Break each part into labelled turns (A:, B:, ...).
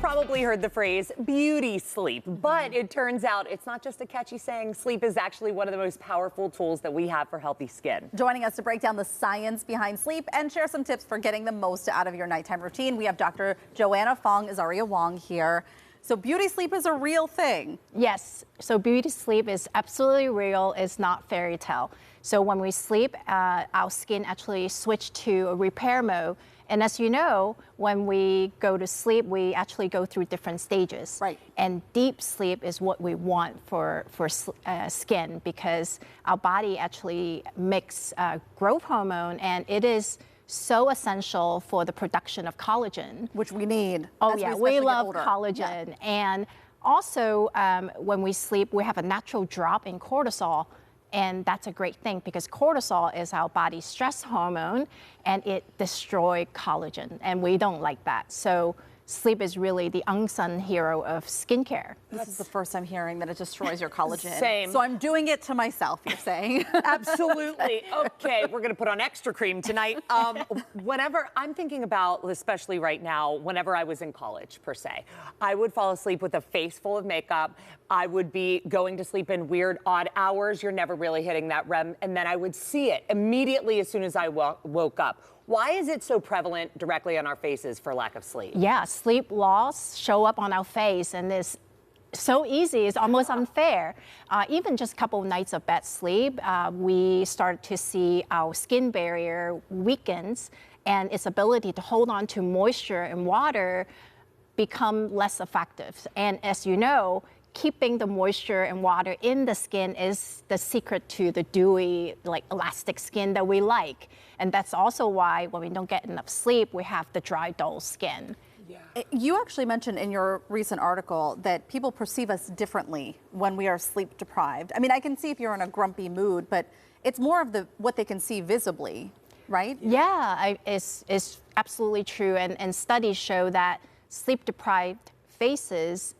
A: probably heard the phrase beauty sleep, but it turns out it's not just a catchy saying. Sleep is actually one of the most powerful tools that we have for healthy skin.
B: Joining us to break down the science behind sleep and share some tips for getting the most out of your nighttime routine, we have Dr. Joanna Fong-Isariyawongse here. So beauty sleep is a real thing.
C: Yes, so beauty sleep is absolutely real. It's not fairy tale. So when we sleep, our skin actually switches to a repair mode. And as you know, when we go to sleep, we actually go through different stages.
B: Right.
C: And deep sleep is what we want for skin, because our body actually makes growth hormone, and it is so essential for the production of collagen.
B: Which we need.
C: Oh yeah, we love collagen.
B: Yeah.
C: And also, when we sleep, we have a natural drop in cortisol. And that's a great thing, because cortisol is our body's stress hormone, and it destroys collagen, and we don't like that. So sleep is really the unsung hero of skincare.
B: This is the first time hearing that it destroys your collagen.
A: Same.
B: So I'm doing it to myself, you're saying?
A: Absolutely. Okay, we're gonna put on extra cream tonight. Whenever I'm thinking about, especially right now, whenever I was in college per se, I would fall asleep with a face full of makeup. I would be going to sleep in weird, odd hours. You're never really hitting that REM. And then I would see it immediately as soon as I woke up. Why is it so prevalent directly on our faces for lack of sleep?
C: Yeah, sleep loss show up on our face, and it's so easy, it's almost unfair. Even just a couple of nights of bad sleep, we start to see our skin barrier weakens, and its ability to hold on to moisture and water become less effective. And as you know, keeping the moisture and water in the skin is the secret to the dewy, like elastic skin that we like. And that's also why when we don't get enough sleep, we have the dry, dull skin.
A: Yeah.
B: You actually mentioned in your recent article that people perceive us differently when we are sleep deprived. I mean, I can see if you're in a grumpy mood, but it's more of what they can see visibly, right?
C: Yeah, it's absolutely true. And studies show that sleep deprived faces,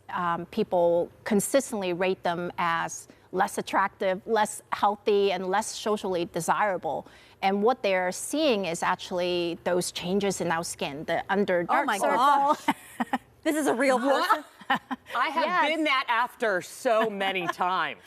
C: people consistently rate them as less attractive, less healthy, and less socially desirable. And what they're seeing is actually those changes in our skin, the under dark circle.
B: Oh my gosh. This is a real person.
A: I have been that after so many times.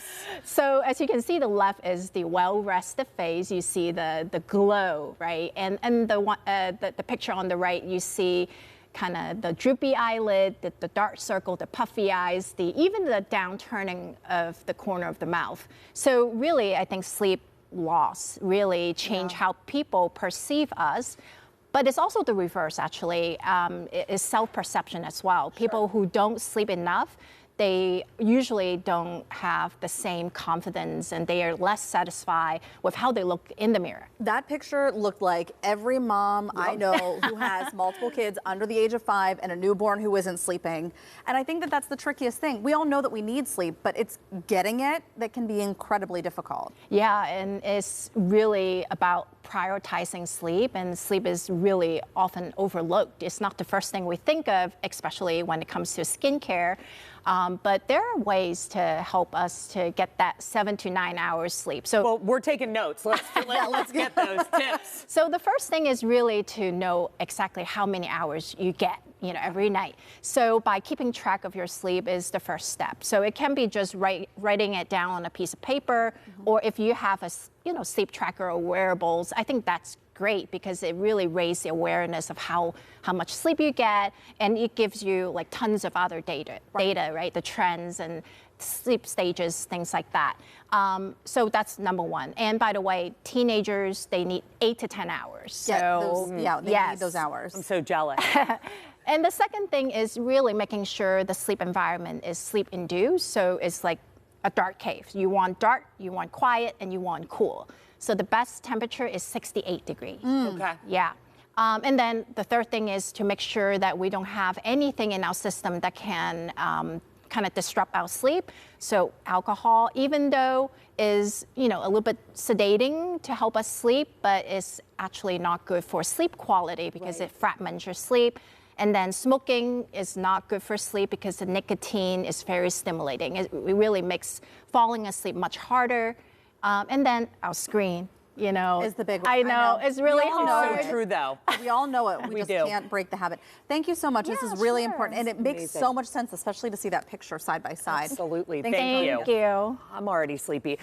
C: So as you can see, the left is the well-rested face. You see the glow, right? And the picture on the right, you see kind of the droopy eyelid, the dark circle, the puffy eyes, even the downturning of the corner of the mouth. So really, I think sleep loss really change how people perceive us. But it's also the reverse, actually. It's self-perception as well. People who don't sleep enough, they usually don't have the same confidence, and they are less satisfied with how they look in the mirror.
B: That picture looked like every mom I know who has multiple kids under the age of 5 and a newborn who isn't sleeping. And I think that that's the trickiest thing. We all know that we need sleep, but it's getting it that can be incredibly difficult.
C: Yeah, and it's really about prioritizing sleep, and sleep is really often overlooked. It's not the first thing we think of, especially when it comes to skincare. But there are ways to help us to get that 7 to 9 hours sleep. So,
A: well, we're taking notes. Let's get those tips.
C: So the first thing is really to know exactly how many hours you get, every night. So by keeping track of your sleep is the first step. So it can be just writing it down on a piece of paper, or if you have a sleep tracker or wearables, I think that's great, because it really raises the awareness of how much sleep you get, and it gives you like tons of other data, right? The trends and sleep stages, things like that. So that's number one. And by the way, teenagers, they need 8 to 10 hours. So
B: they need those hours.
A: I'm so jealous.
C: And the second thing is really making sure the sleep environment is sleep induced. So it's like a dark cave. You want dark, you want quiet, and you want cool. So the best temperature is 68 degrees.
A: Okay.
C: Yeah. And then the third thing is to make sure that we don't have anything in our system that can kind of disrupt our sleep. So alcohol, even though is, a little bit sedating to help us sleep, but it's actually not good for sleep quality, because it fragments your sleep. And then smoking is not good for sleep, because the nicotine is very stimulating. It really makes falling asleep much harder. And then our screen. you know,
B: is the big one.
C: I know. It's really
B: We all know
C: hard.
B: it.
A: So true, though.
B: We all know it. We just
A: do.
B: can't break the habit. Thank you so much. This
C: Yeah,
B: is really
C: sure.
B: important. And it makes
A: amazing.
B: so much sense, especially to see that picture side by side.
A: Absolutely.
B: Thank you.
A: Thank you.
C: Thank you.
A: I'm already sleepy.